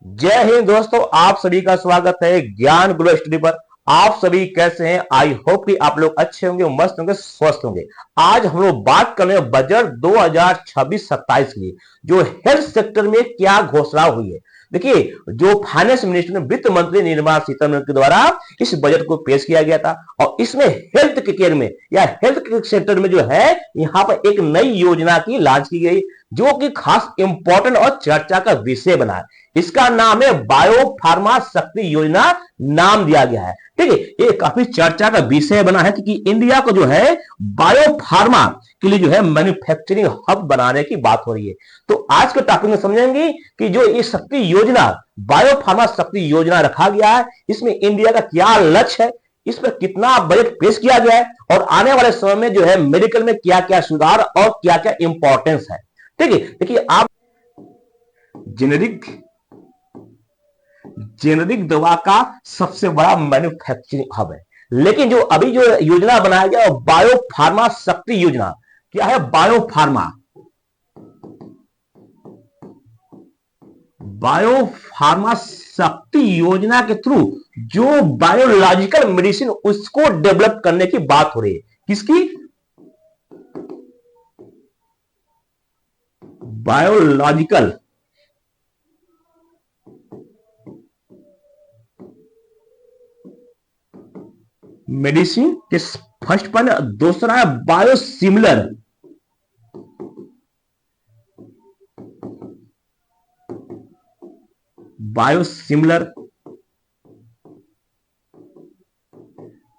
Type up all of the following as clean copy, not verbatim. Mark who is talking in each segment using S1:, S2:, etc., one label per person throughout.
S1: जय हिंद दोस्तों, आप सभी का स्वागत है ज्ञान ग्लो स्टडी पर। आप सभी कैसे हैं? आई होप कि आप लोग अच्छे होंगे, मस्त होंगे, स्वस्थ होंगे। आज हम लोग बात कर रहे हैं बजट 2026-27 की, जो हेल्थ सेक्टर में क्या घोषणा हुई है। देखिए, जो फाइनेंस मिनिस्टर वित्त मंत्री निर्मला सीतारमण के द्वारा इस बजट को पेश किया गया था, और इसमें हेल्थ केयर में या हेल्थ सेक्टर में जो है यहाँ पर एक नई योजना की लॉन्च की गई, जो कि खास इंपॉर्टेंट और चर्चा का विषय बना है। इसका नाम है बायो फार्मा शक्ति योजना, नाम दिया गया है। ठीक है, ये काफी चर्चा का विषय बना है, क्योंकि इंडिया को जो है बायो फार्मा के लिए जो है मैन्युफैक्चरिंग हब बनाने की बात हो रही है। तो आज के टॉपिक में समझेंगे कि जो ये शक्ति योजना, बायो फार्मा शक्ति योजना रखा गया है, इसमें इंडिया का क्या लक्ष्य है, इस पर कितना बजट पेश किया गया है, और आने वाले समय में जो है मेडिकल में क्या क्या सुधार और क्या क्या इंपॉर्टेंस है। ठीक है, देखिए, आप जेनेरिक जेनेरिक दवा का सबसे बड़ा मैन्युफैक्चरिंग हब है, लेकिन जो अभी जो योजना बनाया गया वो बायो फार्मा शक्ति योजना। क्या है बायो फार्मा? बायो फार्मा शक्ति योजना के थ्रू जो बायोलॉजिकल मेडिसिन उसको डेवलप करने की बात हो रही है। किसकी? बायोलॉजिकल मेडिसिन के फर्स्ट पॉइंट। दूसरा है बायोसिमिलर, बायोसिमिलर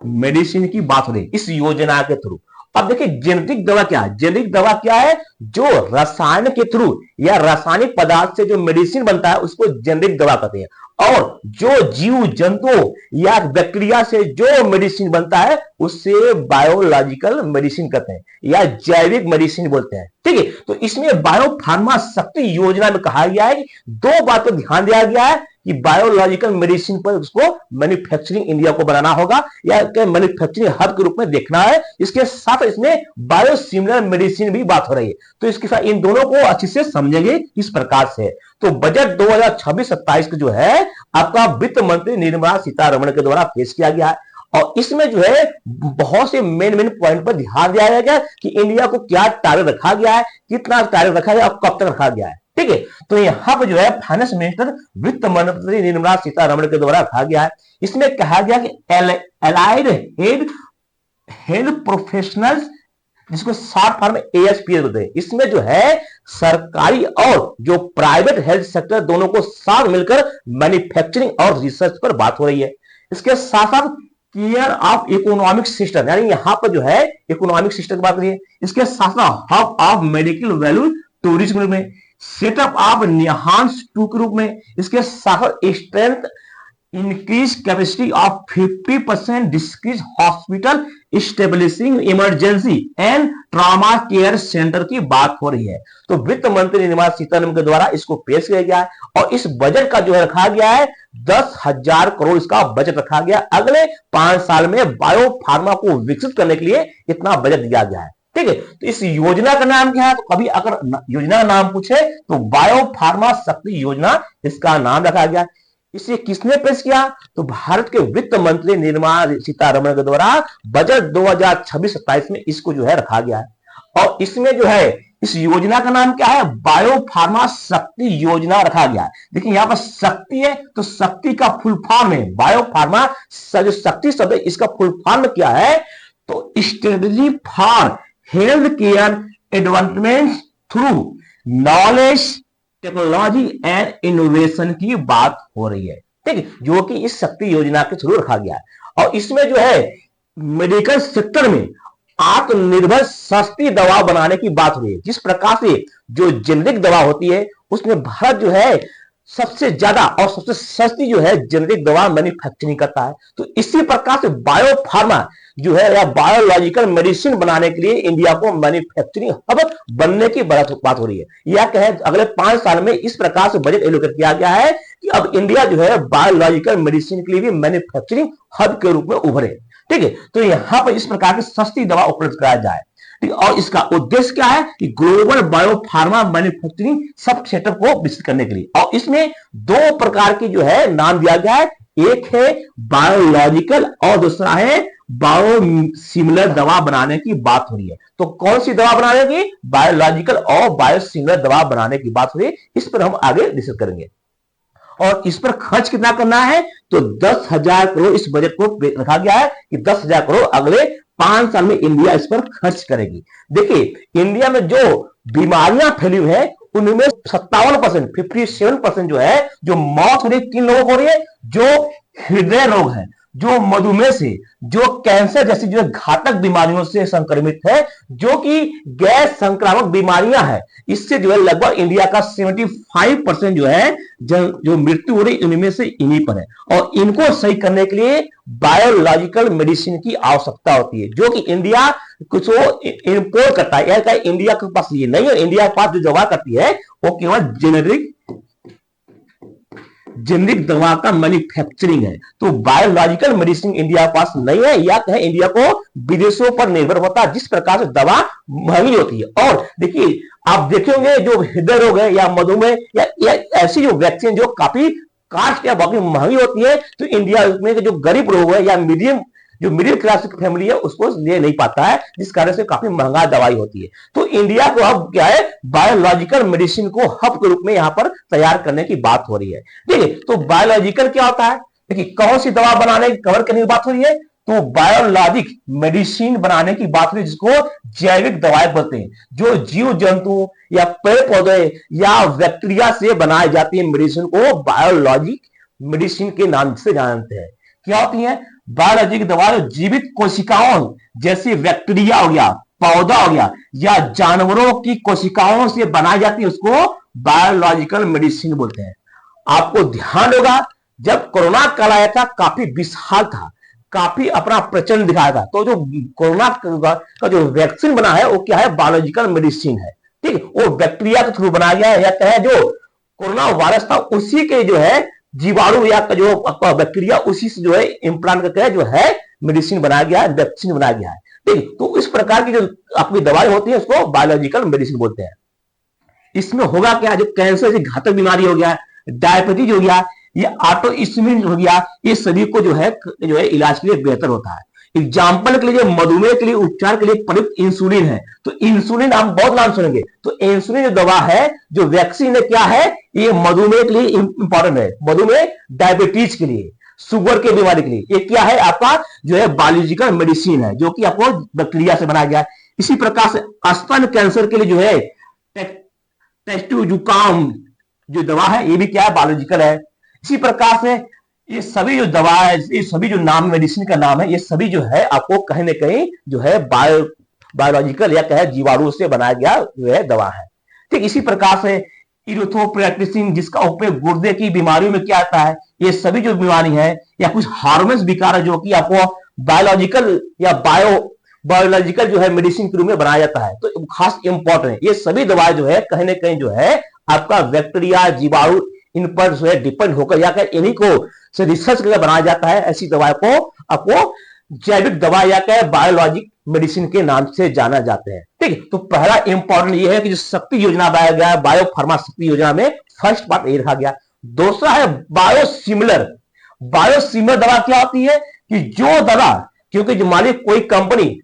S1: मेडिसिन की बात हो रही है इस योजना के थ्रू। अब देखिए, जेनेरिक दवा क्या है? जेनेरिक दवा क्या है? जो रसायन के थ्रू या रासायनिक पदार्थ से जो मेडिसिन बनता है उसको जेनेरिक दवा कहते हैं। और जो जीव जंतु या बैक्टीरिया से जो मेडिसिन बनता है उससे बायोलॉजिकल मेडिसिन कहते हैं या जैविक मेडिसिन बोलते हैं। ठीक है, तो इसमें बायो फार्मा शक्ति योजना में कहा गया है कि दो बात पर ध्यान दिया गया है कि बायोलॉजिकल मेडिसिन पर उसको मैन्युफैक्चरिंग इंडिया को बनाना होगा या मैन्युफैक्चरिंग हब के रूप में देखना है। इसके साथ इसमें बायोसिमिलर मेडिसिन भी बात हो रही है। तो इसके साथ इन दोनों को अच्छे से समझेंगे इस प्रकार से। तो बजट 2026-27 जो है आपका वित्त मंत्री निर्मला सीतारमण के द्वारा पेश किया गया है, और इसमें जो है बहुत से मेन पॉइंट पर ध्यान दिया गया कि इंडिया को क्या टारगेट रखा गया है, कितना टारगेट रखा गया और कब तक रखा गया है। ठीक है, तो यहाँ पर जो है फाइनेंस मिनिस्टर वित्त मंत्री निर्मला सीतारमण के द्वारा रखा गया है। इसमें कहा गया कि एलाइड हेल्थ प्रोफेशनल्स, जिसको शॉर्ट फॉर्म में एएसपीएस बोलते हैं, इसमें जो है सरकारी और जो प्राइवेट हेल्थ सेक्टर दोनों को साथ मिलकर मैन्युफैक्चरिंग और रिसर्च पर बात हो रही है। इसके साथ साथ केयर ऑफ इकोनॉमिक सिस्टम, यानी यहां पर जो है इकोनॉमिक सिस्टम की बात करिए। इसके साथ साथ hub of medical value tourism में, सेटअप ऑफ निहांस टू के रूप में। इसके साथ strength increase capacity of 50% decrease hospital establishing emergency and trauma care centre की बात हो रही है। तो वित्त मंत्री निर्मला सीतारमण के द्वारा इसको पेश किया गया है, और इस बजट का जो है रखा गया है 10,000 करोड़ इसका बजट रखा गया। अगले 5 साल में बायो फार्मा को विकसित करने के लिए इतना बजट दिया गया है। ठीक है, तो इस योजना का नाम क्या है? तो कभी अगर योजना का नाम पूछे तो बायो फार्मा शक्ति योजना इसका नाम रखा गया। इसे किसने पेश किया? तो भारत के वित्त मंत्री निर्मला सीतारमण के द्वारा बजट 2026-27 में इसको जो है रखा गया है। और इसमें जो है इस योजना का नाम क्या है? बायो फार्मा शक्ति योजना रखा गया है। देखिए, यहां पर शक्ति है तो शक्ति का फुल फॉर्म है बायो फार्मा। जो शक्ति शब्द है इसका फुल फॉर्म क्या है? तो strategy for health care advancement through knowledge technology and innovation की बात हो रही है। ठीक है, जो कि इस शक्ति योजना के थ्रू रखा गया है। और इसमें जो है मेडिकल सेक्टर में आत्मनिर्भर सस्ती दवा बनाने की बात हो रही है। जिस प्रकार से जो जेनेरिक दवा होती है उसमें भारत जो है सबसे ज्यादा और सबसे सस्ती जो है जेनेरिक दवा मैन्युफैक्चरिंग करता है, तो इसी प्रकार से बायो फार्मा जो है या बायोलॉजिकल मेडिसिन बनाने के लिए इंडिया को मैन्युफैक्चरिंग हब बनने की बात हो रही है। यह कहे अगले 5 साल में इस प्रकार से बजट एलोकेट किया गया है कि अब इंडिया जो है बायोलॉजिकल मेडिसिन के लिए भी मैन्युफैक्चरिंग हब के रूप में उभरे। ठीक है, तो यहां पर इस प्रकार की सस्ती दवा उपलब्ध कराया जाए। ठीक, और इसका उद्देश्य क्या है कि ग्लोबल बायोफार्मा मैन्युफैक्चरिंग सब सेटअप को विकसित करने के लिए। और इसमें दो प्रकार की जो है नाम दिया गया है, एक है बायोलॉजिकल और दूसरा है बायोसिमिलर दवा बनाने की बात हो रही है। तो कौन सी दवा बनाने की, बायोलॉजिकल और बायोसिमिलर दवा बनाने की बात हो रही है। इस पर हम आगे डिस्कस करेंगे। और इस पर खर्च कितना करना है, तो 10,000 करोड़ इस बजट को रखा गया है कि 10,000 करोड़ अगले 5 साल में इंडिया इस पर खर्च करेगी। देखिए इंडिया में जो बीमारियां फैली हुई है उनमें 57%, 57% जो है जो मौत हो रही है, किन लोगों को हो रही है, जो हृदय रोग है, जो मधुमेह से, जो कैंसर जैसी जो घातक बीमारियों से संक्रमित है, जो कि गैर संक्रामक बीमारियां हैं, इससे जो है लगभग इंडिया का 75% जो है जो मृत्यु हो रही उनमें से इन्हीं पर है। और इनको सही करने के लिए बायोलॉजिकल मेडिसिन की आवश्यकता होती है, जो कि इंडिया कुछ इंपोर्ट करता है। इंडिया के पास ये नहीं है, इंडिया के पास जो दवा करती है वो केवल जेनरिक दवा का मैन्युफैक्चरिंग है। तो बायोलॉजिकल मेडिसिन इंडिया के पास नहीं है, या कहें इंडिया को विदेशों पर निर्भर होता है, जिस प्रकार से दवा महंगी होती है। और देखिए आप देखेंगे जो हृदय रोग है या मधुमेह या ऐसी जो वैक्सीन जो काफी कास्ट या बाकी महंगी होती है, तो इंडिया में जो गरीब लोग है या मिडिल क्लास की फैमिली है उसको ले नहीं पाता है, जिस कारण से काफी महंगा दवाई होती है। तो इंडिया को अब क्या है, बायोलॉजिकल मेडिसिन को हब के रूप में यहां पर तैयार करने की बात हो रही है। ठीक है, तो बायोलॉजिकल क्या होता है, देखिए कौन सी दवा बनाने कवर करने की बात हो रही है, तो बायोलॉजिक मेडिसिन बनाने की बात हो रही है, जिसको जैविक दवाएं बोलते हैं, जो जीव जंतु या पेड़ पौधे या बैक्टीरिया से बनाई जाती है मेडिसिन को बायोलॉजिक मेडिसिन के नाम से जानते हैं। क्या होती है बायोलॉजिक दवा, जीवित कोशिकाओं जैसे बैक्टीरिया हो गया, पौधा हो गया या जानवरों की कोशिकाओं से बनाई जाती है, उसको बायोलॉजिकल मेडिसिन बोलते हैं। आपको ध्यान होगा जब कोरोना काल आया था काफी विशाल था, काफी अपना प्रचलन दिखाया था। तो जो कोरोना का जो वैक्सीन बना है वो क्या है, बायोलॉजिकल मेडिसिन है। ठीक है, वो बैक्टीरिया के थ्रू बनाया गया है, या कहे जो कोरोना वायरस था उसी के जो है जीवाणु या जो बैक्टीरिया उसी से जो है इम्प्लांट करके जो है मेडिसिन बनाया गया है, वैक्सीन बनाया गया है। ठीक, तो इस प्रकार की जो आपकी दवाई होती है उसको बायोलॉजिकल मेडिसिन बोलते हैं। इसमें होगा क्या, जो कैंसर की घातक बीमारी हो गया, डायबिटीज हो गया, ये ऑटो इम्यून हो गया, ये सभी को जो है इलाज के लिए बेहतर होता है। एग्जाम्पल के लिए जो मधुमेह के लिए उपचार के लिए प्रयुक्त इंसुलिन है, तो इंसुलिन आप बहुत नाम सुनेंगे, तो इंसुलिन जो दवा है, जो वैक्सीन है, क्या है, ये मधुमेह के लिए इंपॉर्टेंट है, मधुमेह डायबिटीज के लिए, शुगर के बीमारी के लिए। ये क्या है, आपका जो है बायोलॉजिकल मेडिसिन है, जो कि आपको बैक्टीरिया से बनाया गया है। इसी प्रकार से स्तन कैंसर के लिए जो है टेस्टुजुकाम जो दवा है, ये भी क्या है, बायोलॉजिकल है। इसी प्रकार से ये सभी जो दवा है, ये सभी जो नाम मेडिसिन का नाम है, ये सभी जो है आपको कहीं ना कहीं जो है बायोलॉजिकल या कहे जीवाणु से बनाया गया जो है दवा है। ठीक, इसी प्रकार से इरिथ्रोपोएटिन जिसका उपयोग गुर्दे की बीमारियों में क्या आता है, ये सभी जो बीमारी है या कुछ हार्मोन्स विकार है, जो कि आपको बायोलॉजिकल या बायोलॉजिकल जो है मेडिसिन के रूप में बनाया जाता है, तो खास इंपॉर्टेंट है। ये सभी दवाएं जो है कहीं ना कहीं जो है आपका बैक्टीरिया जीवाणु इन पर जो है डिपेंड होकर या इन्हीं को से रिसर्च करके बनाया जाता है। ऐसी दवाओं को आपको जैविक दवा या क्या बायोलॉजिक मेडिसिन के नाम से जाना जाते हैं। ठीक है, तो पहला इंपॉर्टेंट ये है कि जो शक्ति योजना बनाया गया, बायो फार्मा शक्ति योजना में फर्स्ट पार्ट ये रखा गया। दूसरा है बायोसिमिलर। बायोसिमिलर दवा क्या होती है कि जो दवा, क्योंकि जो मालिक कोई कंपनी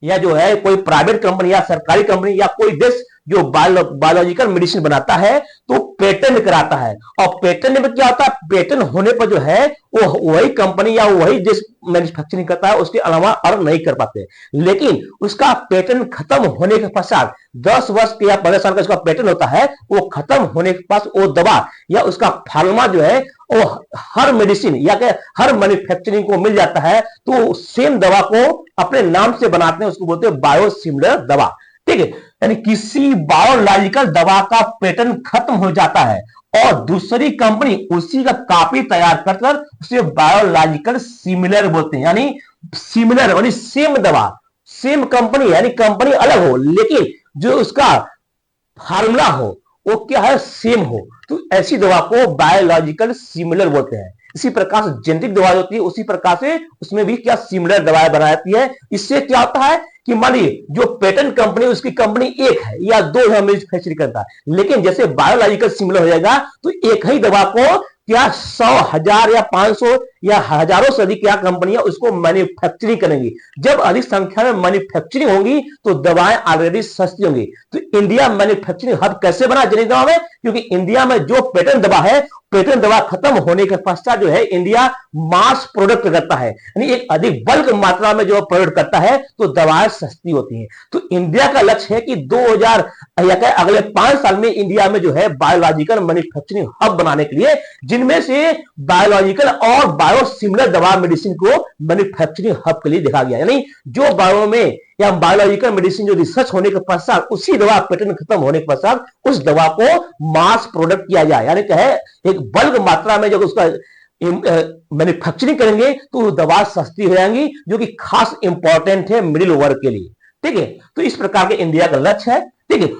S1: या जो है कोई प्राइवेट कंपनी या सरकारी कंपनी या कोई देश जो बायोलॉजिकल मेडिसिन बनाता है तो पेटेंट कराता है, और पेटेंट में क्या होता है, पेटेंट होने पर जो है वो वही कंपनी या वही देश मैन्युफैक्चरिंग करता है, उसके अलावा अर्न नहीं कर पाते। लेकिन उसका पेटेंट खत्म होने के पश्चात 10 वर्ष के या 15 साल का उसका पेटेंट होता है, वो खत्म होने के पास वो दवा या उसका फार्मा जो है वो हर मेडिसिन या हर मैन्युफैक्चरिंग को मिल जाता है, तो सेम दवा को अपने नाम से बनाते हैं, उसको बोलते हैं बायोसिमिलर दवा। ठीक है, यानी किसी बायोलॉजिकल दवा का पेटेंट खत्म हो जाता है और दूसरी कंपनी उसी का कॉपी तैयार कर उसे बायोलॉजिकल सिमिलर बोलते हैं। यानी सिमिलर यानी सेम दवा, सेम कंपनी, यानी कंपनी अलग हो लेकिन जो उसका फार्मूला हो वो क्या है, सेम हो, तो ऐसी दवा को बायोलॉजिकल सिमिलर बोलते हैं। इसी प्रकार से जेनेटिक दवा होती है, उसी प्रकार से उसमें भी क्या सिमिलर दवाएं बनाई जाती है। इससे क्या होता है कि मानिए जो पेटेंट कंपनी, उसकी कंपनी एक है या दो मैन्युफैक्चरिंग करता है, लेकिन जैसे बायोलॉजिकल सिमिलर हो जाएगा तो एक ही दवा को क्या 100, 1000 या 500 या हजारों से अधिक क्या कंपनियां उसको मैन्युफैक्चरिंग करेंगी। जब अधिक संख्या में मैन्युफैक्चरिंग होंगी तो दवाएं ऑलरेडी सस्ती होंगी। तो इंडिया मैन्युफैक्चरिंग हब कैसे बना जेनेरिक दवा में, क्योंकि इंडिया में जो पेटेंट दवा है, पेटेंट दवा खत्म होने के पश्चात जो है इंडिया मास प्रोडक्ट करता है, यानी एक अधिक बल्क मात्रा में जो प्रोडक्ट करता है तो दवाएं सस्ती होती हैं। तो इंडिया का लक्ष्य है कि 2000 या अगले 5 साल में इंडिया में जो है बायोलॉजिकल मैन्युफैक्चरिंग हब बनाने के लिए, जिनमें से बायोलॉजिकल और बायोसिमिलर दवा मेडिसिन को मैन्युफैक्चरिंग हब के लिए देखा गया। यानी जो बायो में या बायोलॉजिकल मेडिसिन जो रिसर्च होने के पश्चात उसी दवा पेटेंट खत्म होने के पश्चात उस दवा को मास प्रोडक्ट किया जाए, यानी कहे एक बल्क मात्रा में जब उसका मैन्युफैक्चरिंग करेंगे तो दवा सस्ती हो जाएंगी, जो कि खास इंपॉर्टेंट है मिडिल वर्ग के लिए। ठीक है, तो इस प्रकार के इंडिया का लक्ष्य है। ठीक है,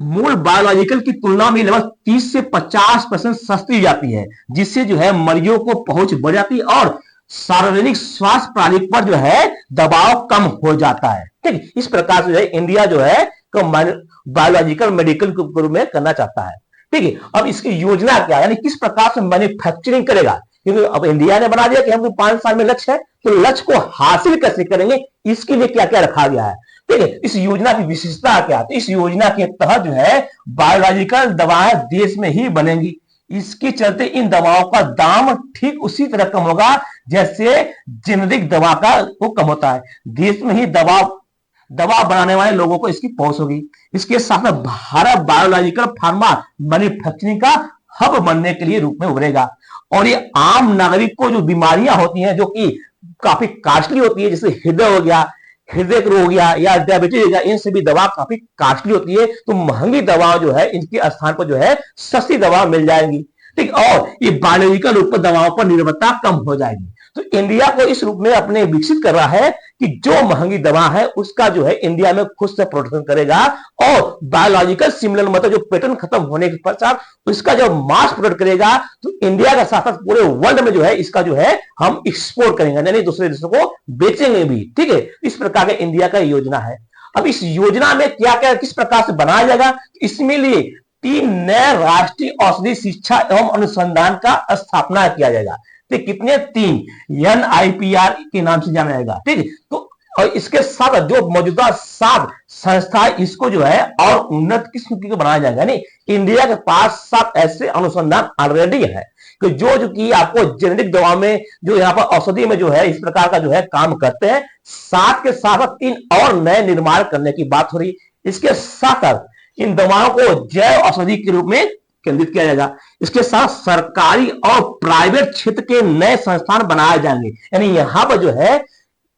S1: मूल बायोलॉजिकल की तुलना में लगभग 30 से 50% सस्ती जाती है, जिससे जो है मरीजों को पहुंच बढ़ जाती है और सार्वजनिक स्वास्थ्य प्रणाली पर जो है दबाव कम हो जाता है। ठीक, इस प्रकार से जो है इंडिया जो है बायोलॉजिकल मेडिकल के रूप में करना चाहता है। ठीक है, अब इसकी योजना क्या है, यानी किस प्रकार से मैन्युफैक्चरिंग करेगा, क्योंकि अब इंडिया ने बना दिया कि हमको 5 साल में लक्ष्य है, तो लक्ष्य को हासिल कैसे करेंगे, इसके लिए क्या क्या रखा गया है। ठीक है, इस योजना की विशेषता क्या, तो इस योजना के तहत जो है बायोलॉजिकल दवाएं देश में ही बनेंगी। इसके चलते इन दवाओं का दाम ठीक उसी तरह कम होगा जैसे जेनेरिक दवा का वो कम होता है। देश में ही दवा बनाने वाले लोगों को इसकी पहुंच होगी। इसके साथ भारत बायोलॉजिकल फार्मा मैन्युफैक्चरिंग का हब बनने के लिए रूप में उभरेगा, और ये आम नागरिक को जो बीमारियां होती हैं जो कि काफी कॉस्टली होती है, जैसे हृदय हो गया, हृदय रोग हो गया या डायबिटीज हो गया, इन सभी दवा काफी कॉस्टली होती है, तो महंगी दवा जो है इनके स्थान पर जो है सस्ती दवा मिल जाएगी। ठीक, और ये बायोलॉजिकल रूप में दवाओं पर निर्भरता कम हो जाएगी। तो इंडिया को इस रूप में अपने विकसित कर रहा है कि जो महंगी दवा है उसका जो है इंडिया में खुद से प्रोडक्शन करेगा, और बायोलॉजिकल सिमिलर मतलब जो पेटेंट खत्म होने के पश्चात उसका जब मास प्रोडक्ट करेगा तो इंडिया का साथ साथ पूरे वर्ल्ड में जो है इसका जो है हम एक्सपोर्ट करेंगे, यानी दूसरे देशों को बेचेंगे भी। ठीक है, इस प्रकार का इंडिया का योजना है। अब इस योजना में क्या क्या किस प्रकार से बनाया जाएगा, इसमें लिए 3 नए राष्ट्रीय औषधि शिक्षा एवं अनुसंधान का स्थापना किया जाएगा। तो कितने, 3 NIPR के नाम से जाना जाएगा। ठीक है, तो और इसके साथ जो मौजूदा 7 संस्थाएं इसको जो है और उन्नत किस्म की बनाया जाएगा। यानी इंडिया के पास 7 ऐसे अनुसंधान ऑलरेडी है कि जो कि आपको जेनेरिक दवा में जो यहाँ पर औषधि में जो है इस प्रकार का जो है काम करते हैं। साथ के साथ 3 और नए निर्माण करने की बात हो रही। इसके साथ इन दवाओं को जैव औषधि के रूप में केंद्रित किया जाएगा। इसके साथ सरकारी और प्राइवेट क्षेत्र के नए संस्थान बनाए जाएंगे, यानी यहां पर जो है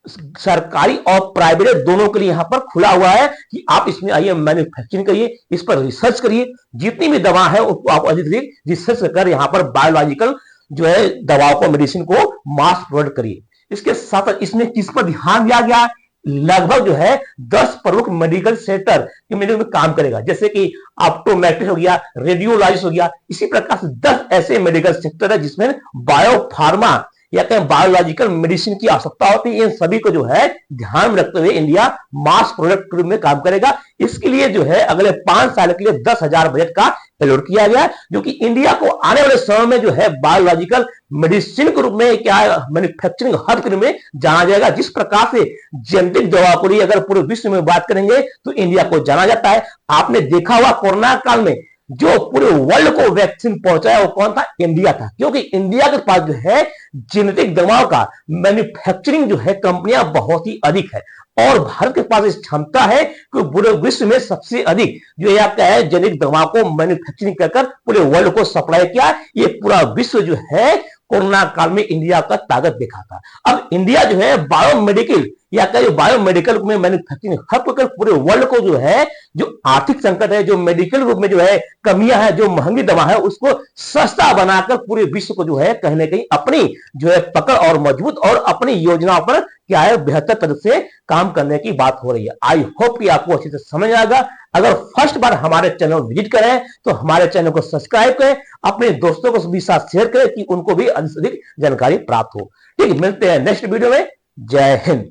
S1: सरकारी और प्राइवेट दोनों के लिए यहां पर खुला हुआ है कि आप इसमें आइए मैन्युफैक्चरिंग करिए, इस पर रिसर्च करिए, जितनी भी दवा है उसको आप अधिक रिसर्च कर यहां पर बायोलॉजिकल जो है दवाओं को, मेडिसिन को मास प्रोडक्ट करिए। इसके साथ इसमें किस पर ध्यान दिया गया, लगभग जो है 10 प्रमुख मेडिकल सेक्टर में काम करेगा, जैसे कि ऑप्टोमेट्रिस्ट हो गया, रेडियोलॉजिस्ट हो गया। इसी प्रकार से 10 ऐसे मेडिकल सेक्टर है जिसमें बायो फार्मा या कहें बायोलॉजिकल मेडिसिन की आवश्यकता होती है। इन सभी को जो है ध्यान में रखते हुए इंडिया मास प्रोडक्ट में काम करेगा। इसके लिए जो है अगले 5 साल के लिए 10,000 बजट का एलोट किया गया, जो कि इंडिया को आने वाले समय में जो है बायोलॉजिकल मेडिसिन के रूप में क्या मैन्युफैक्चरिंग हब के रूप में जाना जाएगा। जिस प्रकार से जेनेरिक दवा को लिए अगर पूरे विश्व में बात करेंगे तो इंडिया को जाना जाता है। आपने देखा हुआ कोरोना काल में जो पूरे वर्ल्ड को वैक्सीन पहुंचाया वो कौन था, इंडिया था, क्योंकि इंडिया के पास जो है जेनेरिक दवाओं का मैन्युफैक्चरिंग जो है कंपनियां बहुत ही अधिक है, और भारत के पास इस क्षमता है कि पूरे विश्व में सबसे अधिक जो है जेनेरिक दवाओं को मैन्युफैक्चरिंग कर पूरे वर्ल्ड को सप्लाई किया। ये पूरा विश्व जो है कोरोना काल में इंडिया का ताकत देखा था। अब इंडिया जो है बायोमेडिकल या बायोमेडिकल में मैन्युफैक्चरिंग हब कर पूरे वर्ल्ड को जो है जो आर्थिक संकट है, जो मेडिकल रूप में जो है कमियां है, जो महंगी दवा है उसको सस्ता बनाकर पूरे विश्व को जो है कहीं ना कहीं अपनी जो है पकड़ और मजबूत और अपनी योजनाओं पर क्या है, बेहतर तरह से काम करने की बात हो रही है। आई होप कि आपको अच्छे से समझ आएगा। अगर फर्स्ट बार हमारे चैनल विजिट करें तो हमारे चैनल को सब्सक्राइब करें, अपने दोस्तों को भी साथ शेयर करें कि उनको भी अधिक जानकारी प्राप्त हो। ठीक है, मिलते हैं नेक्स्ट वीडियो में। जय हिंद।